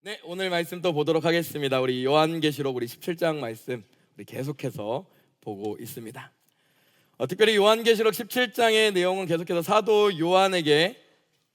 네, 오늘 말씀 또 보도록 하겠습니다. 우리 요한계시록 우리 17장 말씀 우리 계속해서 보고 있습니다. 특별히 요한계시록 17장의 내용은 계속해서 사도 요한에게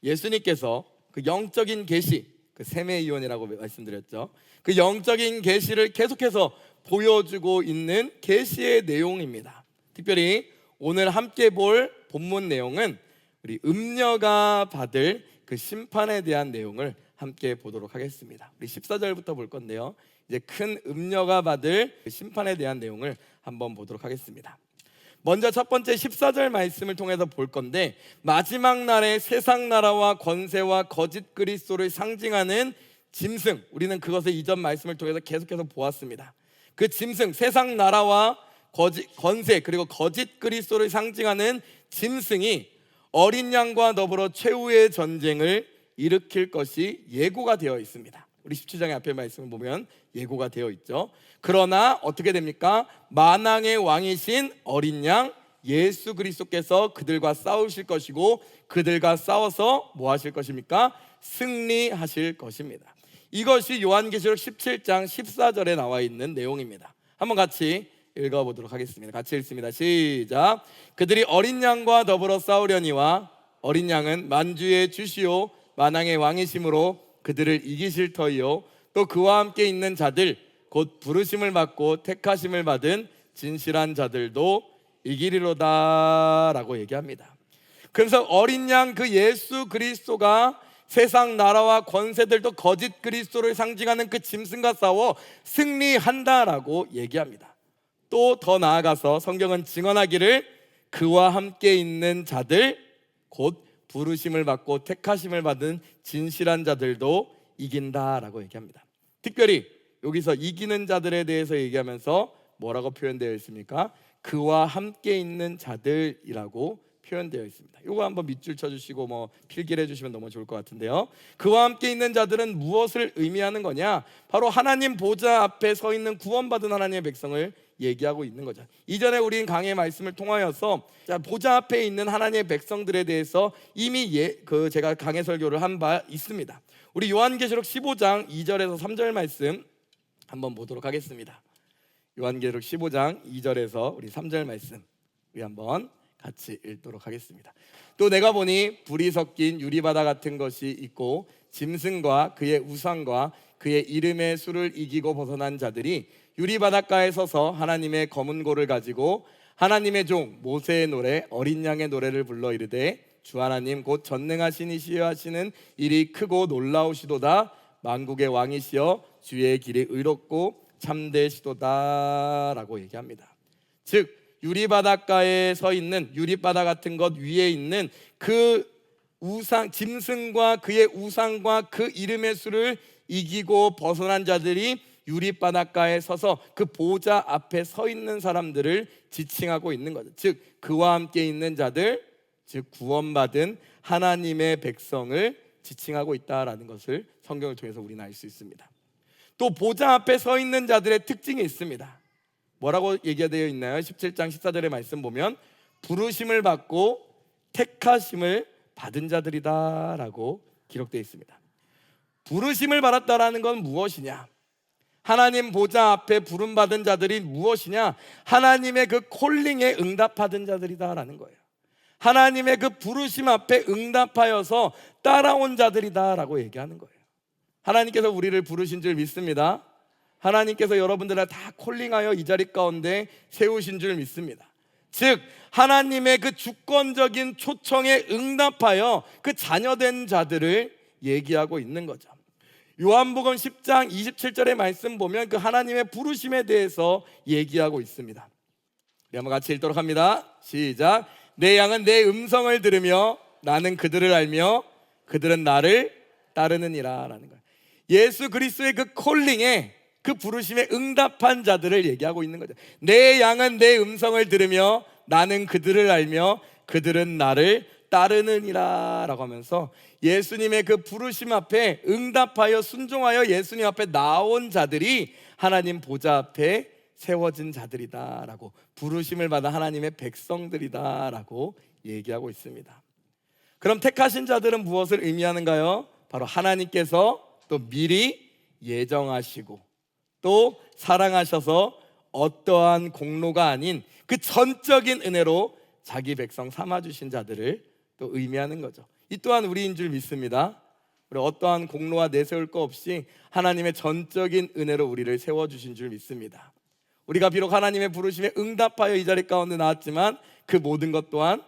예수님께서 그 영적인 계시, 그 세메 요한이라고 말씀드렸죠. 그 영적인 계시를 계속해서 보여주고 있는 계시의 내용입니다. 특별히 오늘 함께 볼 본문 내용은 우리 음녀가 받을 그 심판에 대한 내용을 함께 보도록 하겠습니다. 우리 14절부터 볼 건데요, 이제 큰 음녀가 받을 그 심판에 대한 내용을 한번 보도록 하겠습니다. 먼저 첫 번째 14절 말씀을 통해서 볼 건데, 마지막 날에 세상 나라와 권세와 거짓 그리스도를 상징하는 짐승, 우리는 그것을 이전 말씀을 통해서 계속해서 보았습니다. 그 짐승, 세상 나라와 권세 그리고 거짓 그리스도를 상징하는 짐승이 어린 양과 더불어 최후의 전쟁을 일으킬 것이 예고가 되어 있습니다. 우리 17장의 앞에 말씀을 보면 예고가 되어 있죠. 그러나 어떻게 됩니까? 만왕의 왕이신 어린 양 예수 그리스도께서 그들과 싸우실 것이고, 그들과 싸워서 뭐 하실 것입니까? 승리하실 것입니다. 이것이 요한계시록 17장 14절에 나와 있는 내용입니다. 한번 같이 읽어보도록 하겠습니다. 같이 읽습니다. 시작. 그들이 어린 양과 더불어 싸우려니와 어린 양은 만주의 주시오 만왕의 왕이심으로 그들을 이기실 터이요 또 그와 함께 있는 자들 곧 부르심을 받고 택하심을 받은 진실한 자들도 이기리로다 라고 얘기합니다. 그래서 어린 양 그 예수 그리스도가 세상 나라와 권세들도 거짓 그리스도를 상징하는 그 짐승과 싸워 승리한다라고 얘기합니다. 또 더 나아가서 성경은 증언하기를 그와 함께 있는 자들 곧 부르심을 받고 택하심을 받은 진실한 자들도 이긴다라고 얘기합니다. 특별히 여기서 이기는 자들에 대해서 얘기하면서 뭐라고 표현되어 있습니까? 그와 함께 있는 자들이라고 표현되어 있습니다. 이거 한번 밑줄 쳐주시고 필기를 해주시면 너무 좋을 것 같은데요, 그와 함께 있는 자들은 무엇을 의미하는 거냐? 바로 하나님 보좌 앞에 서 있는 구원받은 하나님의 백성을 얘기하고 있는 거죠. 이전에 우리는 강의 말씀을 통하여서 보좌 앞에 있는 하나님의 백성들에 대해서 이미 제가 강의 설교를 한 바 있습니다. 우리 요한계시록 15장 2절에서 3절 말씀 한번 보도록 하겠습니다. 요한계시록 15장 2절에서 우리 3절 말씀 우리 한번 같이 읽도록 하겠습니다. 또 내가 보니 불이 섞인 유리바다 같은 것이 있고 짐승과 그의 우상과 그의 이름의 수를 이기고 벗어난 자들이 유리바닷가에 서서 하나님의 검은 고를 가지고 하나님의 종 모세의 노래 어린 양의 노래를 불러 이르되 주 하나님 곧 전능하신 이시여 하시는 일이 크고 놀라우시도다. 만국의 왕이시여 주의 길이 의롭고 참되시도다 라고 얘기합니다. 즉 유리바닷가에 서 있는 유리바다 같은 것 위에 있는 그 우상 짐승과 그의 우상과 그 이름의 수를 이기고 벗어난 자들이 유리바닷가에 서서 그 보좌 앞에 서 있는 사람들을 지칭하고 있는 거죠. 즉 그와 함께 있는 자들, 즉 구원받은 하나님의 백성을 지칭하고 있다라는 것을 성경을 통해서 우리는 알 수 있습니다. 또 보좌 앞에 서 있는 자들의 특징이 있습니다. 뭐라고 얘기되어 있나요? 17장 14절의 말씀 보면 부르심을 받고 택하심을 받은 자들이다 라고 기록되어 있습니다. 부르심을 받았다라는 건 무엇이냐? 하나님 보좌 앞에 부름받은 자들이 무엇이냐? 하나님의 그 콜링에 응답받은 자들이다라는 거예요. 하나님의 그 부르심 앞에 응답하여서 따라온 자들이다라고 얘기하는 거예요. 하나님께서 우리를 부르신 줄 믿습니다. 하나님께서 여러분들을 다 콜링하여 이 자리 가운데 세우신 줄 믿습니다. 즉 하나님의 그 주권적인 초청에 응답하여 그 자녀된 자들을 얘기하고 있는 거죠. 요한복음 10장 27절의 말씀 보면 그 하나님의 부르심에 대해서 얘기하고 있습니다. 우리 한번 같이 읽도록 합니다. 시작. 내 양은 내 음성을 들으며 나는 그들을 알며 그들은 나를 따르느니라 라는 거예요. 예수 그리스도의 그 콜링에 그 부르심에 응답한 자들을 얘기하고 있는 거죠. 내 양은 내 음성을 들으며 나는 그들을 알며 그들은 나를 따르느니라 라고 하면서 예수님의 그 부르심 앞에 응답하여 순종하여 예수님 앞에 나온 자들이 하나님 보좌 앞에 세워진 자들이다 라고, 부르심을 받아 하나님의 백성들이다 라고 얘기하고 있습니다. 그럼 택하신 자들은 무엇을 의미하는가요? 바로 하나님께서 또 미리 예정하시고 또 사랑하셔서 어떠한 공로가 아닌 그 전적인 은혜로 자기 백성 삼아주신 자들을 또 의미하는 거죠. 이 또한 우리인 줄 믿습니다. 우리 어떠한 공로와 내세울 거 없이 하나님의 전적인 은혜로 우리를 세워주신 줄 믿습니다. 우리가 비록 하나님의 부르심에 응답하여 이 자리 가운데 나왔지만 그 모든 것 또한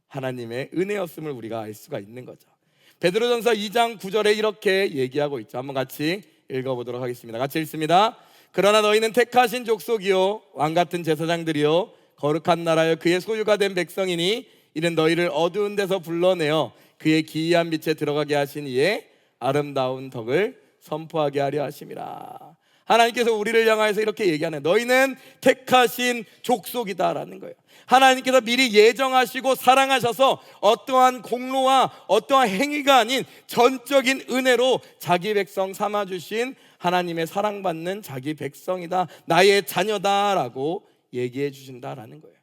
하나님의 은혜였음을 우리가 알 수가 있는 거죠. 베드로전서 2장 9절에 이렇게 얘기하고 있죠. 한번 같이 읽어보도록 하겠습니다. 같이 읽습니다. 그러나 너희는 택하신 족속이요 왕같은 제사장들이요 거룩한 나라여 그의 소유가 된 백성이니 이는 너희를 어두운 데서 불러내어 그의 기이한 빛에 들어가게 하신 이의 아름다운 덕을 선포하게 하려 하심이라. 하나님께서 우리를 향하여서 이렇게 얘기하는, 너희는 택하신 족속이다라는 거예요. 하나님께서 미리 예정하시고 사랑하셔서 어떠한 공로와 어떠한 행위가 아닌 전적인 은혜로 자기 백성 삼아주신 하나님의 사랑받는 자기 백성이다, 나의 자녀다라고 얘기해 주신다라는 거예요.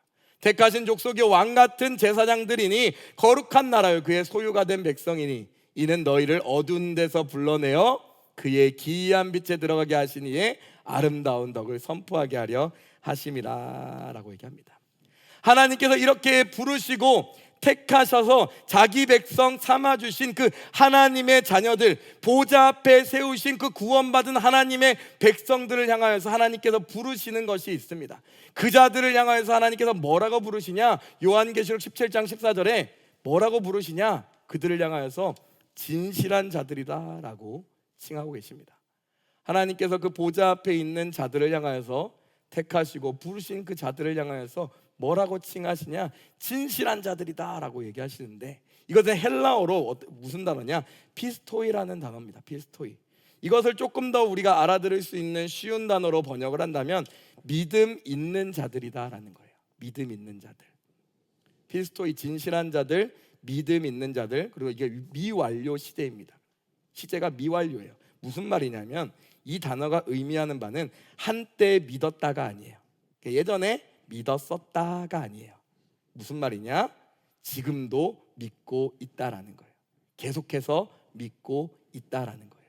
택하신 족속이 왕같은 제사장들이니 거룩한 나라요 그의 소유가 된 백성이니 이는 너희를 어두운 데서 불러내어 그의 기이한 빛에 들어가게 하신 이의 아름다운 덕을 선포하게 하려 하심이라 라고 얘기합니다. 하나님께서 이렇게 부르시고 택하셔서 자기 백성 삼아주신 그 하나님의 자녀들, 보좌 앞에 세우신 그 구원받은 하나님의 백성들을 향하여서 하나님께서 부르시는 것이 있습니다. 그 자들을 향하여서 하나님께서 뭐라고 부르시냐? 요한계시록 17장 14절에 뭐라고 부르시냐? 그들을 향하여서 진실한 자들이다 라고 칭하고 계십니다. 하나님께서 그 보좌 앞에 있는 자들을 향하여서 택하시고 부르신 그 자들을 향하여서 뭐라고 칭하시냐? 진실한 자들이다 라고 얘기하시는데, 이것은 헬라어로 무슨 단어냐? 피스토이라는 단어입니다. 피스토이. 이것을 조금 더 우리가 알아들을 수 있는 쉬운 단어로 번역을 한다면 믿음 있는 자들이다 라는 거예요. 믿음 있는 자들. 피스토이, 진실한 자들, 믿음 있는 자들. 그리고 이게 미완료 시제입니다. 시제가 미완료예요. 무슨 말이냐면 이 단어가 의미하는 바는 한때 믿었다가 아니에요. 예전에 믿었었다가 아니에요. 무슨 말이냐? 지금도 믿고 있다라는 거예요. 계속해서 믿고 있다라는 거예요.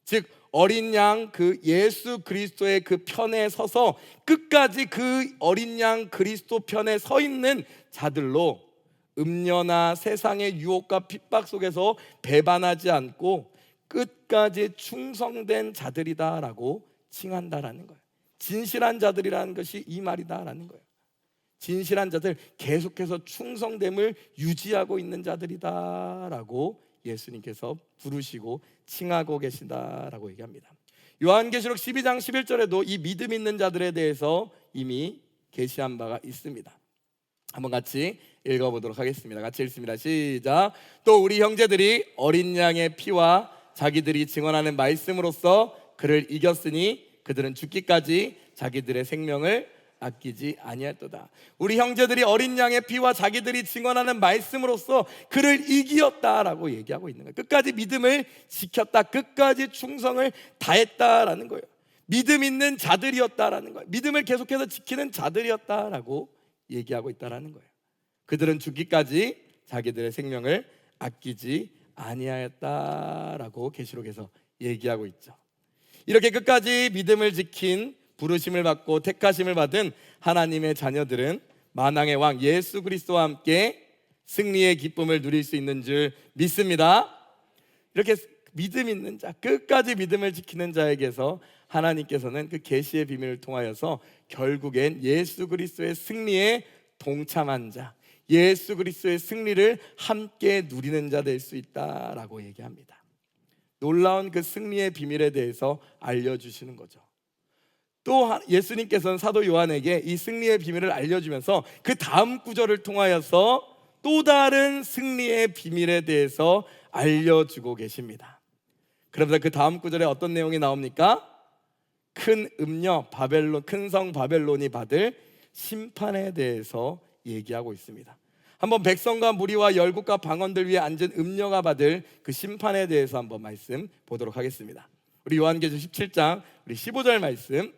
즉 어린 양 그 예수 그리스도의 그 편에 서서 끝까지 그 어린 양 그리스도 편에 서 있는 자들로 음녀나 세상의 유혹과 핍박 속에서 배반하지 않고 끝까지 충성된 자들이다라고 칭한다라는 거예요. 진실한 자들이라는 것이 이 말이다라는 거예요. 진실한 자들, 계속해서 충성됨을 유지하고 있는 자들이다라고 예수님께서 부르시고 칭하고 계신다라고 얘기합니다. 요한계시록 12장 11절에도 이 믿음 있는 자들에 대해서 이미 계시한 바가 있습니다. 한번 같이 읽어보도록 하겠습니다. 같이 읽습니다. 시작. 또 우리 형제들이 어린 양의 피와 자기들이 증언하는 말씀으로써 그를 이겼으니 그들은 죽기까지 자기들의 생명을 아끼지 아니했도다. 우리 형제들이 어린 양의 피와 자기들이 증언하는 말씀으로써 그를 이기었다라고 얘기하고 있는 거예요. 끝까지 믿음을 지켰다, 끝까지 충성을 다했다라는 거예요. 믿음 있는 자들이었다라는 거예요. 믿음을 계속해서 지키는 자들이었다라고 얘기하고 있다라는 거예요. 그들은 죽기까지 자기들의 생명을 아끼지 아니하였다라고 계시록에서 얘기하고 있죠. 이렇게 끝까지 믿음을 지킨, 부르심을 받고 택하심을 받은 하나님의 자녀들은 만왕의 왕 예수 그리스도와 함께 승리의 기쁨을 누릴 수 있는 줄 믿습니다. 이렇게 믿음 있는 자, 끝까지 믿음을 지키는 자에게서 하나님께서는 그 계시의 비밀을 통하여서 결국엔 예수 그리스도의 승리에 동참한 자, 예수 그리스도의 승리를 함께 누리는 자 될 수 있다라고 얘기합니다. 놀라운 그 승리의 비밀에 대해서 알려주시는 거죠. 또 예수님께서는 사도 요한에게 이 승리의 비밀을 알려주면서 그 다음 구절을 통하여서 또 다른 승리의 비밀에 대해서 알려주고 계십니다. 그러면서 그 다음 구절에 어떤 내용이 나옵니까? 큰 음녀 바벨론, 큰 성 바벨론이 받을 심판에 대해서 얘기하고 있습니다. 한번 백성과 무리와 열국과 방언들 위에 앉은 음녀가 받을 그 심판에 대해서 한번 말씀 보도록 하겠습니다. 우리 요한계시록 17장 우리 15절 말씀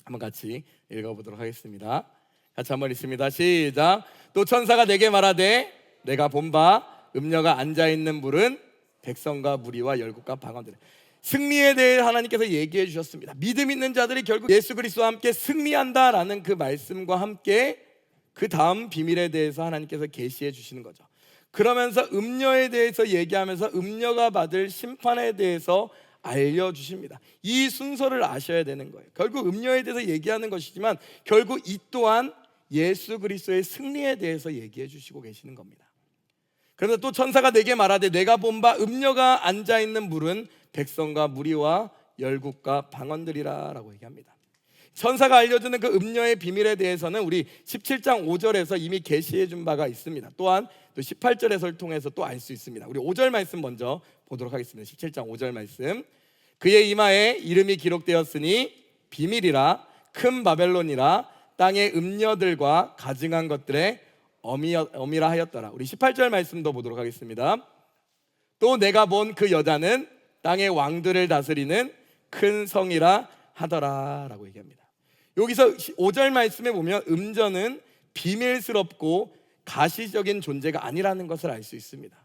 한번 같이 읽어보도록 하겠습니다. 같이 한번 읽습니다. 시작. 또 천사가 내게 말하되 내가 본 바 음녀가 앉아있는 물은 백성과 무리와 열국과 방언들. 승리에 대해 하나님께서 얘기해 주셨습니다. 믿음 있는 자들이 결국 예수 그리스도와 함께 승리한다라는 그 말씀과 함께 그 다음 비밀에 대해서 하나님께서 계시해 주시는 거죠. 그러면서 음녀에 대해서 얘기하면서 음녀가 받을 심판에 대해서 알려주십니다. 이 순서를 아셔야 되는 거예요. 결국 음녀에 대해서 얘기하는 것이지만 결국 이 또한 예수 그리스도의 승리에 대해서 얘기해 주시고 계시는 겁니다. 그래서 또 천사가 내게 말하되 내가 본 바 음녀가 앉아있는 물은 백성과 무리와 열국과 방언들이라 라고 얘기합니다. 천사가 알려주는 그 음녀의 비밀에 대해서는 우리 17장 5절에서 이미 계시해 준 바가 있습니다. 또한 또 18절에서를 통해서 또 알 수 있습니다. 우리 5절 말씀 먼저 보도록 하겠습니다. 17장 5절 말씀. 그의 이마에 이름이 기록되었으니 비밀이라 큰 바벨론이라 땅의 음녀들과 가증한 것들의 어미라 하였더라. 우리 18절 말씀도 보도록 하겠습니다. 또 내가 본 그 여자는 땅의 왕들을 다스리는 큰 성이라 하더라 라고 얘기합니다. 여기서 5절 말씀에 보면 음저는 비밀스럽고 가시적인 존재가 아니라는 것을 알 수 있습니다.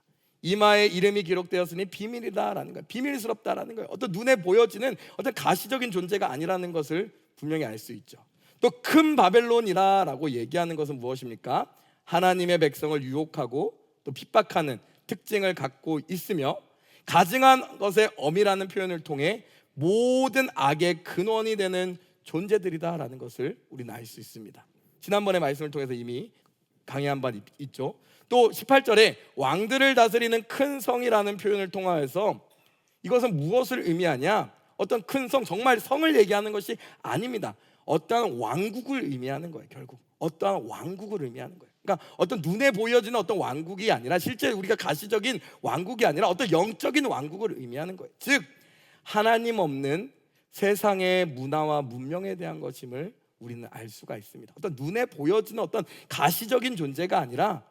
이마에 이름이 기록되었으니 비밀이다라는 거예요. 비밀스럽다라는 거예요. 어떤 눈에 보여지는 어떤 가시적인 존재가 아니라는 것을 분명히 알 수 있죠. 또 큰 바벨론이라고 얘기하는 것은 무엇입니까? 하나님의 백성을 유혹하고 또 핍박하는 특징을 갖고 있으며 가증한 것의 어미라는 표현을 통해 모든 악의 근원이 되는 존재들이다라는 것을 우리는 알 수 있습니다. 지난번에 말씀을 통해서 이미 강의한 바 있죠. 또 18절에 왕들을 다스리는 큰 성이라는 표현을 통하여서 이것은 무엇을 의미하냐? 어떤 큰 성, 정말 성을 얘기하는 것이 아닙니다. 어떠한 왕국을 의미하는 거예요. 결국 어떠한 왕국을 의미하는 거예요. 그러니까 어떤 눈에 보여지는 어떤 왕국이 아니라 실제 우리가 가시적인 왕국이 아니라 어떤 영적인 왕국을 의미하는 거예요. 즉 하나님 없는 세상의 문화와 문명에 대한 것임을 우리는 알 수가 있습니다. 어떤 눈에 보여지는 어떤 가시적인 존재가 아니라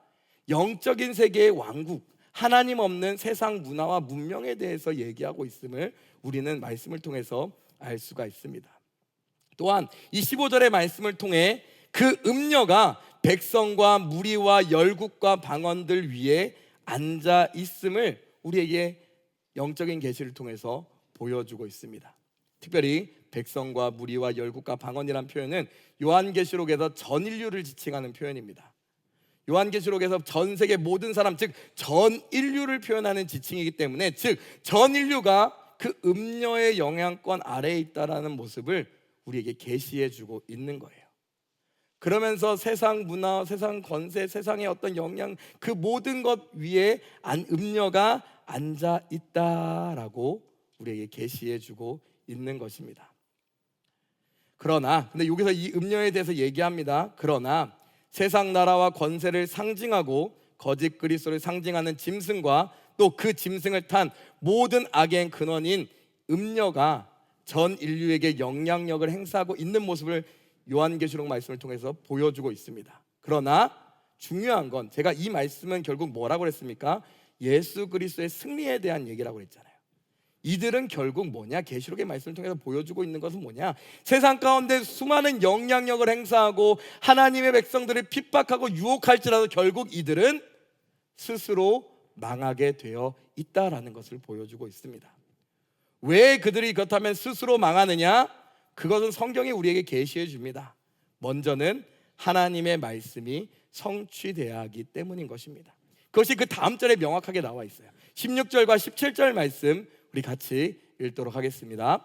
영적인 세계의 왕국, 하나님 없는 세상 문화와 문명에 대해서 얘기하고 있음을 우리는 말씀을 통해서 알 수가 있습니다. 또한 25절의 말씀을 통해 그 음녀가 백성과 무리와 열국과 방언들 위에 앉아 있음을 우리에게 영적인 계시를 통해서 보여주고 있습니다. 특별히 백성과 무리와 열국과 방언이라는 표현은 요한계시록에서 전 인류를 지칭하는 표현입니다. 요한계시록에서 전 세계 모든 사람, 즉 전 인류를 표현하는 지칭이기 때문에 즉 전 인류가 그 음녀의 영향권 아래에 있다라는 모습을 우리에게 계시해 주고 있는 거예요. 그러면서 세상 문화, 세상 권세, 세상의 어떤 영향, 그 모든 것 위에 음녀가 앉아 있다라고 우리에게 계시해 주고 있는 것입니다. 그러나 근데 여기서 이 음녀에 대해서 얘기합니다. 그러나 세상 나라와 권세를 상징하고 거짓 그리스도를 상징하는 짐승과 또 그 짐승을 탄 모든 악의 근원인 음녀가 전 인류에게 영향력을 행사하고 있는 모습을 요한계시록 말씀을 통해서 보여주고 있습니다. 그러나 중요한 건 제가 이 말씀은 결국 뭐라고 그랬습니까? 예수 그리스도의 승리에 대한 얘기라고 그랬잖아요. 이들은 결국 뭐냐? 계시록의 말씀을 통해서 보여주고 있는 것은 뭐냐? 세상 가운데 수많은 영향력을 행사하고 하나님의 백성들을 핍박하고 유혹할지라도 결국 이들은 스스로 망하게 되어 있다라는 것을 보여주고 있습니다. 왜 그들이 그렇다면 스스로 망하느냐? 그것은 성경이 우리에게 계시해 줍니다. 먼저는 하나님의 말씀이 성취되어야 하기 때문인 것입니다. 그것이 그 다음 절에 명확하게 나와 있어요. 16절과 17절 말씀 우리 같이 읽도록 하겠습니다.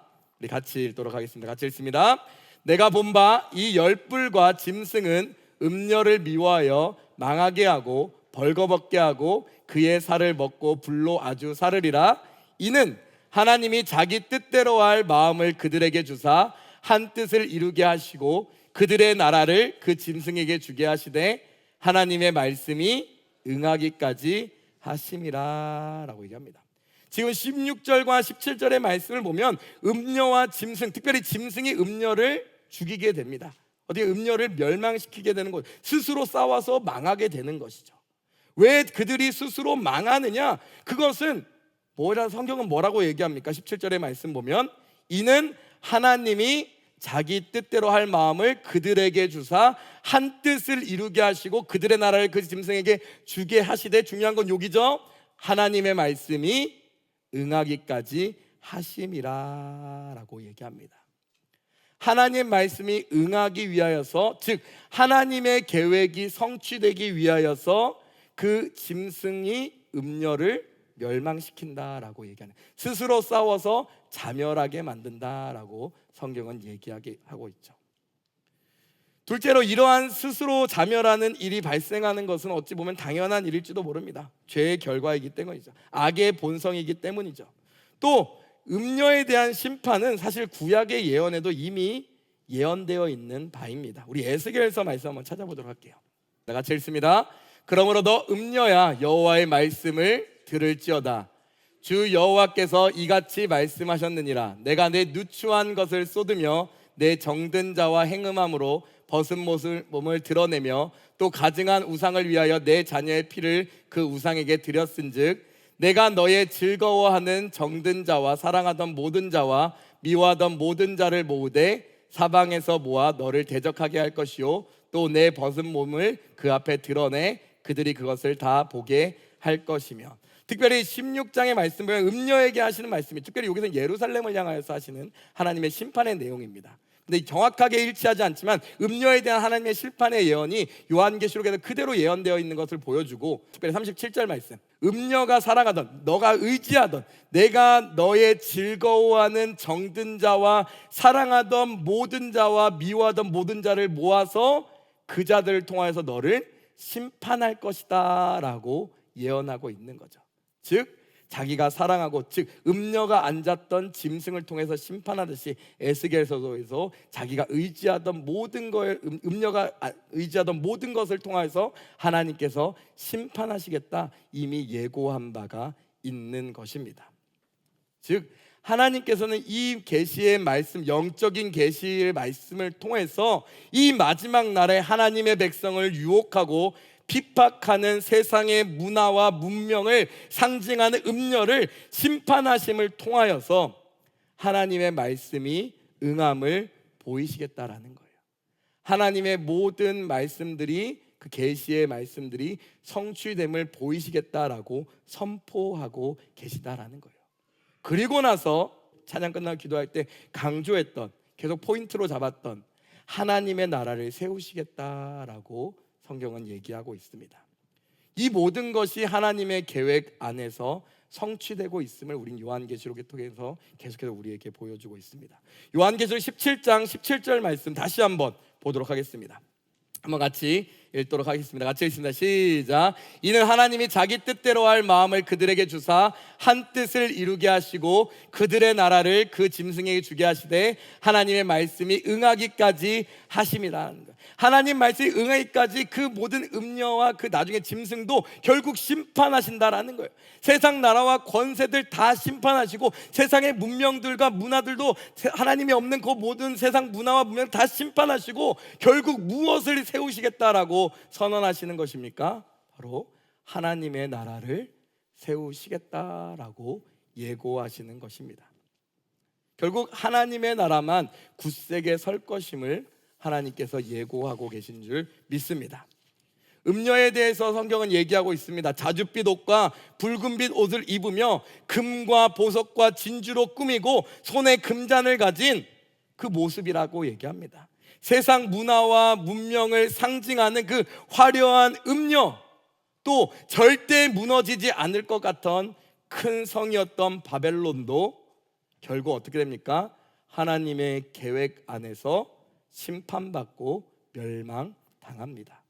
같이 읽습니다. 내가 본 바 이 열불과 짐승은 음녀를 미워하여 망하게 하고 벌거벗게 하고 그의 살을 먹고 불로 아주 사르리라. 이는 하나님이 자기 뜻대로 할 마음을 그들에게 주사 한 뜻을 이루게 하시고 그들의 나라를 그 짐승에게 주게 하시되 하나님의 말씀이 응하기까지 하심이라 라고 얘기합니다. 지금 16절과 17절의 말씀을 보면 음녀와 짐승, 특별히 짐승이 음녀를 죽이게 됩니다. 어떻게 음녀를 멸망시키게 되는 것, 스스로 싸워서 망하게 되는 것이죠. 왜 그들이 스스로 망하느냐? 그것은 성경은 뭐라고 얘기합니까? 17절의 말씀 보면 이는 하나님이 자기 뜻대로 할 마음을 그들에게 주사 한 뜻을 이루게 하시고 그들의 나라를 그 짐승에게 주게 하시되, 중요한 건 여기죠. 하나님의 말씀이 응하기까지 하심이라라고 얘기합니다. 하나님 말씀이 응하기 위하여서, 즉 하나님의 계획이 성취되기 위하여서 그 짐승이 음녀를 멸망시킨다라고 얘기하는, 스스로 싸워서 자멸하게 만든다라고 성경은 얘기하고 있죠. 둘째로, 이러한 스스로 자멸하는 일이 발생하는 것은 어찌 보면 당연한 일일지도 모릅니다. 죄의 결과이기 때문이죠. 악의 본성이기 때문이죠. 또 음녀에 대한 심판은 사실 구약의 예언에도 이미 예언되어 있는 바입니다. 우리 에스겔서 말씀 한번 찾아보도록 할게요. 같이 읽습니다. 그러므로 너 음녀야, 여호와의 말씀을 들을지어다. 주 여호와께서 이같이 말씀하셨느니라. 내가 내 누추한 것을 쏟으며 내 정든 자와 행음함으로 벗은 몸을 드러내며 또 가증한 우상을 위하여 내 자녀의 피를 그 우상에게 드렸은즉 내가 너의 즐거워하는 정든 자와 사랑하던 모든 자와 미워하던 모든 자를 모으되 사방에서 모아 너를 대적하게 할 것이요 또 내 벗은 몸을 그 앞에 드러내 그들이 그것을 다 보게 할 것이며. 특별히 16장의 말씀 보면 음녀에게 하시는 말씀이, 특별히 여기서 예루살렘을 향하여서 하시는 하나님의 심판의 내용입니다. 근데 정확하게 일치하지 않지만 음녀에 대한 하나님의 심판의 예언이 요한계시록에서 그대로 예언되어 있는 것을 보여주고, 특별히 37절 말씀, 음녀가 사랑하던, 너가 의지하던, 내가 너의 즐거워하는 정든 자와 사랑하던 모든 자와 미워하던 모든 자를 모아서 그 자들을 통하여서 너를 심판할 것이다 라고 예언하고 있는 거죠. 즉 자기가 사랑하고, 즉 음녀가 앉았던 짐승을 통해서 심판하듯이 에스겔서에서 자기가 의지하던 모든 걸, 음녀가 의지하던 모든 것을 통해서 하나님께서 심판하시겠다 이미 예고한 바가 있는 것입니다. 즉 하나님께서는 이 계시의 말씀, 영적인 계시의 말씀을 통해서 이 마지막 날에 하나님의 백성을 유혹하고 핍박하는 세상의 문화와 문명을 상징하는 음녀를 심판하심을 통하여서 하나님의 말씀이 응함을 보이시겠다라는 거예요. 하나님의 모든 말씀들이, 그 계시의 말씀들이 성취됨을 보이시겠다라고 선포하고 계시다라는 거예요. 그리고 나서 찬양 끝나고 기도할 때 강조했던, 계속 포인트로 잡았던 하나님의 나라를 세우시겠다라고 성경은 얘기하고 있습니다. 이 모든 것이 하나님의 계획 안에서 성취되고 있음을 우린 요한계시록을 통해서 계속해서 우리에게 보여주고 있습니다. 요한계시록 17장 17절 말씀 다시 한번 보도록 하겠습니다. 한번 같이 읽도록 하겠습니다. 같이 읽습니다. 시작. 이는 하나님이 자기 뜻대로 할 마음을 그들에게 주사 한 뜻을 이루게 하시고 그들의 나라를 그 짐승에게 주게 하시되 하나님의 말씀이 응하기까지 하심이라는 거예요. 하나님 말씀이 응하기까지 그 모든 음녀와 그 나중에 짐승도 결국 심판하신다라는 거예요. 세상 나라와 권세들 다 심판하시고 세상의 문명들과 문화들도 하나님이 없는 그 모든 세상 문화와 문명 다 심판하시고 결국 무엇을 세우시겠다라고 선언하시는 것입니까? 바로 하나님의 나라를 세우시겠다라고 예고하시는 것입니다. 결국 하나님의 나라만 굳세게 설 것임을 하나님께서 예고하고 계신 줄 믿습니다. 음녀에 대해서 성경은 얘기하고 있습니다. 자줏빛 옷과 붉은빛 옷을 입으며 금과 보석과 진주로 꾸미고 손에 금잔을 가진 그 모습이라고 얘기합니다. 세상 문화와 문명을 상징하는 그 화려한 음녀, 또 절대 무너지지 않을 것 같던 큰 성이었던 바벨론도 결국 어떻게 됩니까? 하나님의 계획 안에서 심판받고 멸망당합니다.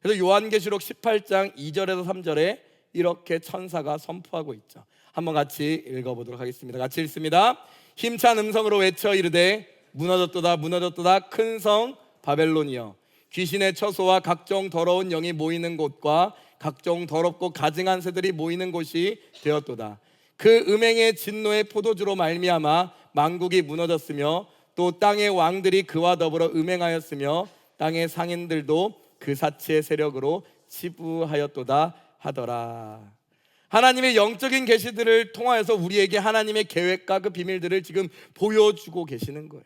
그래서 요한계시록 18장 2절에서 3절에 이렇게 천사가 선포하고 있죠. 한번 같이 읽어보도록 하겠습니다. 같이 읽습니다. 힘찬 음성으로 외쳐 이르되 무너졌도다 무너졌도다 큰 성 바벨론이여, 귀신의 처소와 각종 더러운 영이 모이는 곳과 각종 더럽고 가증한 새들이 모이는 곳이 되었도다. 그 음행의 진노의 포도주로 말미암아 만국이 무너졌으며 또 땅의 왕들이 그와 더불어 음행하였으며 땅의 상인들도 그 사치의 세력으로 치부하였도다 하더라. 하나님의 영적인 계시들을 통하여서 우리에게 하나님의 계획과 그 비밀들을 지금 보여주고 계시는 거예요.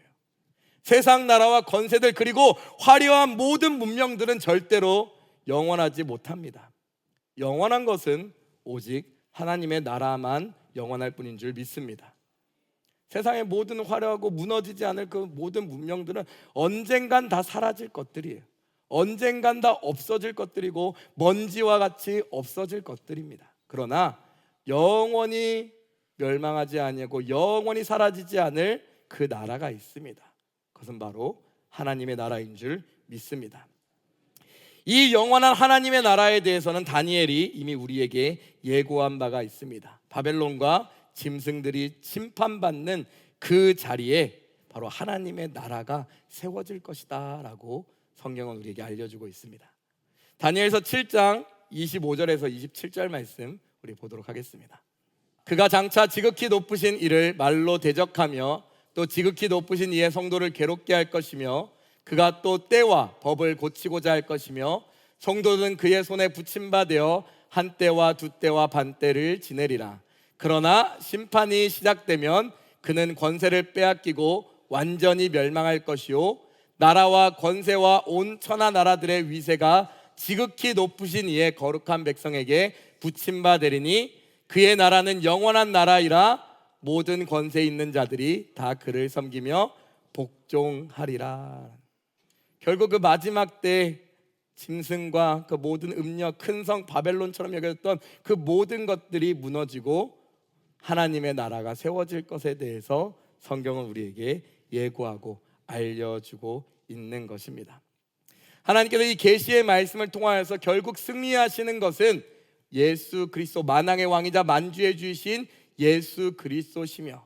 세상 나라와 권세들 그리고 화려한 모든 문명들은 절대로 영원하지 못합니다. 영원한 것은 오직 하나님의 나라만 영원할 뿐인 줄 믿습니다. 세상의 모든 화려하고 무너지지 않을 그 모든 문명들은 언젠간 다 사라질 것들이에요. 언젠간 다 없어질 것들이고 먼지와 같이 없어질 것들입니다. 그러나 영원히 멸망하지 아니하고 영원히 사라지지 않을 그 나라가 있습니다. 그것은 바로 하나님의 나라인 줄 믿습니다. 이 영원한 하나님의 나라에 대해서는 다니엘이 이미 우리에게 예고한 바가 있습니다. 바벨론과 짐승들이 심판받는 그 자리에 바로 하나님의 나라가 세워질 것이다 라고 성경은 우리에게 알려주고 있습니다. 다니엘서 7장 25절에서 27절 말씀 우리 보도록 하겠습니다. 그가 장차 지극히 높으신 이를 말로 대적하며 또 지극히 높으신 이의 성도를 괴롭게 할 것이며 그가 또 때와 법을 고치고자 할 것이며 성도는 그의 손에 붙임받아 한 때와 두 때와 반 때를 지내리라. 그러나 심판이 시작되면 그는 권세를 빼앗기고 완전히 멸망할 것이요 나라와 권세와 온 천하 나라들의 위세가 지극히 높으신 이의 거룩한 백성에게 붙임받으리니 그의 나라는 영원한 나라이라 모든 권세 있는 자들이 다 그를 섬기며 복종하리라. 결국 그 마지막 때 짐승과 그 모든 음녀 큰 성 바벨론처럼 여겨졌던 그 모든 것들이 무너지고 하나님의 나라가 세워질 것에 대해서 성경은 우리에게 예고하고 알려주고 있는 것입니다. 하나님께서 이 계시의 말씀을 통하여서 결국 승리하시는 것은 예수 그리스도 만왕의 왕이자 만주의 주이신 예수 그리스도시며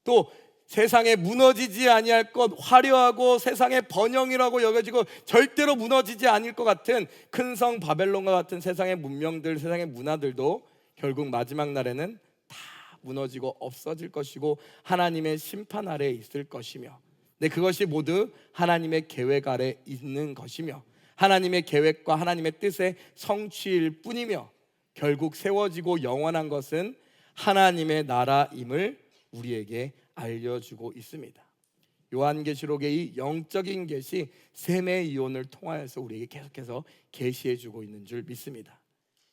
또 세상에 무너지지 아니할 것 화려하고 세상의 번영이라고 여겨지고 절대로 무너지지 않을 것 같은 큰 성 바벨론과 같은 세상의 문명들 세상의 문화들도 결국 마지막 날에는 다 무너지고 없어질 것이고 하나님의 심판 아래에 있을 것이며 그것이 모두 하나님의 계획 아래 있는 것이며 하나님의 계획과 하나님의 뜻의 성취일 뿐이며 결국 세워지고 영원한 것은 하나님의 나라임을 우리에게 알려주고 있습니다. 요한계시록의 이 영적인 계시 셈의 이론을 통하여서 우리에게 계속해서 계시해주고 있는 줄 믿습니다.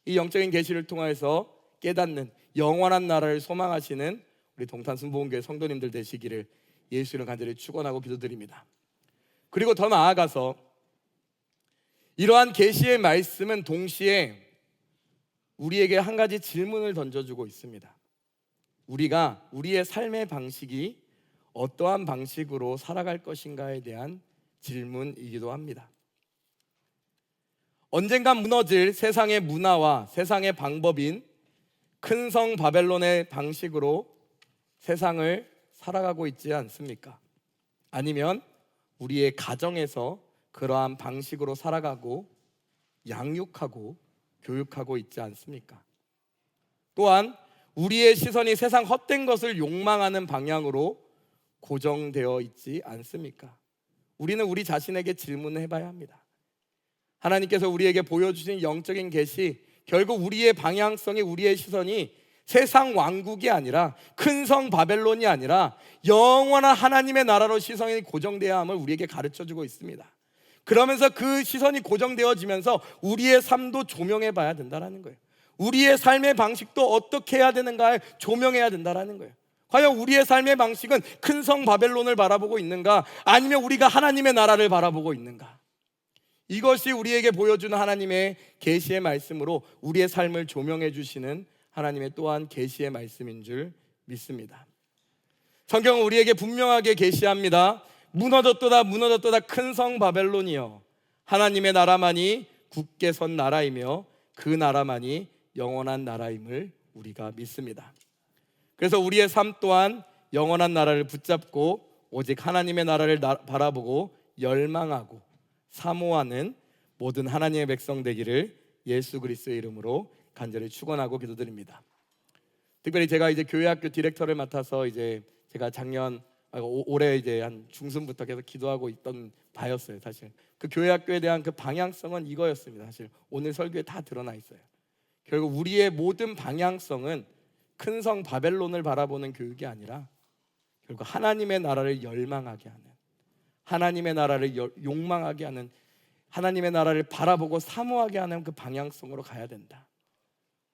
이 영적인 계시를 통하여서 깨닫는 영원한 나라를 소망하시는 우리 동탄순복음교회 성도님들 되시기를 예수를 간절히 축원하고 기도드립니다. 그리고 더 나아가서 이러한 계시의 말씀은 동시에 우리에게 한 가지 질문을 던져주고 있습니다. 우리가 우리의 삶의 방식이 어떠한 방식으로 살아갈 것인가에 대한 질문이기도 합니다. 언젠간 무너질 세상의 문화와 세상의 방법인 큰 성 바벨론의 방식으로 세상을 살아가고 있지 않습니까? 아니면 우리의 가정에서 그러한 방식으로 살아가고 양육하고 교육하고 있지 않습니까? 또한 우리의 시선이 세상 헛된 것을 욕망하는 방향으로 고정되어 있지 않습니까? 우리는 우리 자신에게 질문을 해봐야 합니다. 하나님께서 우리에게 보여주신 영적인 계시, 결국 우리의 방향성이 우리의 시선이 세상 왕국이 아니라 큰 성 바벨론이 아니라 영원한 하나님의 나라로 시선이 고정되어야 함을 우리에게 가르쳐주고 있습니다. 그러면서 그 시선이 고정되어지면서 우리의 삶도 조명해 봐야 된다는 거예요. 우리의 삶의 방식도 어떻게 해야 되는가에 조명해야 된다는 거예요. 과연 우리의 삶의 방식은 큰 성 바벨론을 바라보고 있는가 아니면 우리가 하나님의 나라를 바라보고 있는가? 이것이 우리에게 보여주는 하나님의 계시의 말씀으로 우리의 삶을 조명해 주시는 하나님의 또한 계시의 말씀인 줄 믿습니다. 성경은 우리에게 분명하게 계시합니다. 무너졌도다 무너졌도다 큰 성 바벨론이여 하나님의 나라만이 굳게 선 나라이며 그 나라만이 영원한 나라임을 우리가 믿습니다. 그래서 우리의 삶 또한 영원한 나라를 붙잡고 오직 하나님의 나라를 바라보고 열망하고 사모하는 모든 하나님의 백성 되기를 예수 그리스도의 이름으로 간절히 축원하고 기도드립니다. 특별히 제가 이제 교회학교 디렉터를 맡아서 이제 제가 올해 이제 한 중순부터 계속 기도하고 있던 바였어요. 사실 그 교회학교에 대한 그 방향성은 이거였습니다. 사실 오늘 설교에 다 드러나 있어요. 결국 우리의 모든 방향성은 큰 성 바벨론을 바라보는 교육이 아니라 결국 하나님의 나라를 열망하게 하는, 하나님의 나라를 욕망하게 하는, 하나님의 나라를 바라보고 사모하게 하는 그 방향성으로 가야 된다.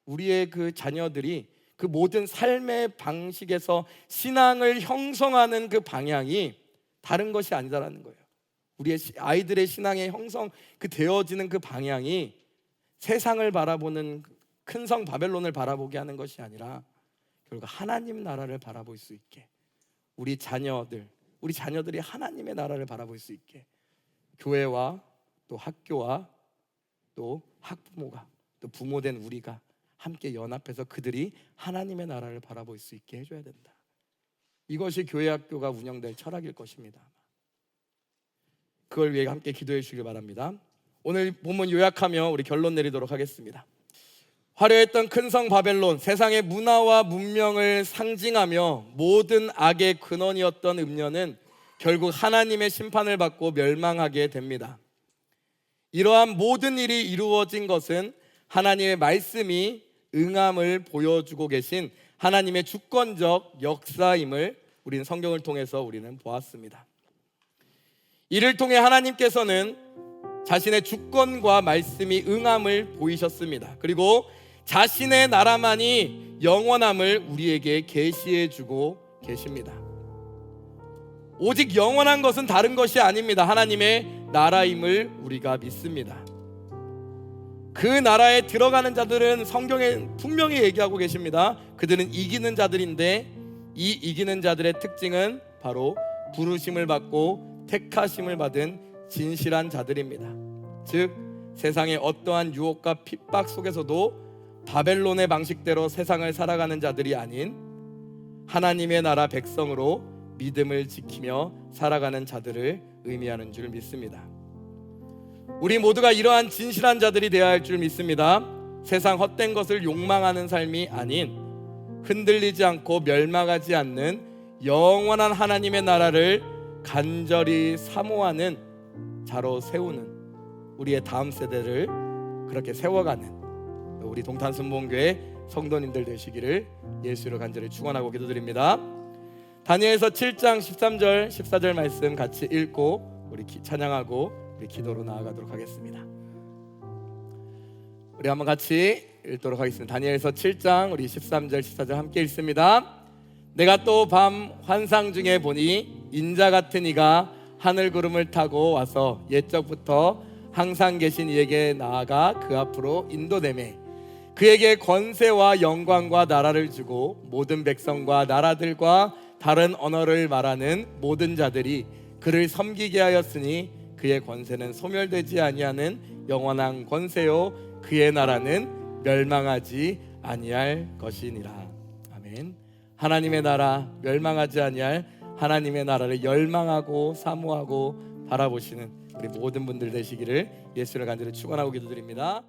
우리의 그 자녀들이 그 모든 삶의 방식에서 신앙을 형성하는 그 방향이 다른 것이 아니다라는 거예요. 우리의 아이들의 신앙의 형성, 그 되어지는 그 방향이 세상을 바라보는 큰 성 바벨론을 바라보게 하는 것이 아니라 결국 하나님 나라를 바라볼 수 있게, 우리 자녀들이 하나님의 나라를 바라볼 수 있게 교회와 또 학교와 또 학부모가 또 부모된 우리가 함께 연합해서 그들이 하나님의 나라를 바라볼 수 있게 해줘야 된다. 이것이 교회 학교가 운영될 철학일 것입니다. 그걸 위해 함께 기도해 주시길 바랍니다. 오늘 본문 요약하며 우리 결론 내리도록 하겠습니다. 화려했던 큰 성 바벨론, 세상의 문화와 문명을 상징하며 모든 악의 근원이었던 음녀는 결국 하나님의 심판을 받고 멸망하게 됩니다. 이러한 모든 일이 이루어진 것은 하나님의 말씀이 응함을 보여주고 계신 하나님의 주권적 역사임을 우리는 성경을 통해서 우리는 보았습니다. 이를 통해 하나님께서는 자신의 주권과 말씀이 응함을 보이셨습니다. 그리고 자신의 나라만이 영원함을 우리에게 계시해 주고 계십니다. 오직 영원한 것은 다른 것이 아닙니다. 하나님의 나라임을 우리가 믿습니다. 그 나라에 들어가는 자들은 성경에 분명히 얘기하고 계십니다. 그들은 이기는 자들인데 이 이기는 자들의 특징은 바로 부르심을 받고 택하심을 받은 진실한 자들입니다. 즉 세상의 어떠한 유혹과 핍박 속에서도 바벨론의 방식대로 세상을 살아가는 자들이 아닌 하나님의 나라 백성으로 믿음을 지키며 살아가는 자들을 의미하는 줄 믿습니다. 우리 모두가 이러한 진실한 자들이 되어야 할 줄 믿습니다. 세상 헛된 것을 욕망하는 삶이 아닌 흔들리지 않고 멸망하지 않는 영원한 하나님의 나라를 간절히 사모하는 자로 세우는 우리의 다음 세대를 그렇게 세워가는 우리 동탄순복음교회 성도님들 되시기를 예수로 간절히 축원하고 기도드립니다. 다니엘서 7장 13절 14절 말씀 같이 읽고 우리 찬양하고 우리 기도로 나아가도록 하겠습니다. 우리 한번 같이 읽도록 하겠습니다. 다니엘서 7장 우리 13절 14절 함께 읽습니다. 내가 또 밤 환상 중에 보니 인자 같은 이가 하늘 구름을 타고 와서 옛적부터 항상 계신 이에게 나아가 그 앞으로 인도되매 그에게 권세와 영광과 나라를 주고 모든 백성과 나라들과 다른 언어를 말하는 모든 자들이 그를 섬기게 하였으니 그의 권세는 소멸되지 아니하는 영원한 권세요 그의 나라는 멸망하지 아니할 것이니라. 아멘. 하나님의 나라 멸망하지 아니할 하나님의 나라를 열망하고 사모하고 바라보시는 우리 모든 분들 되시기를 예수를 간절히 축원하고 기도드립니다.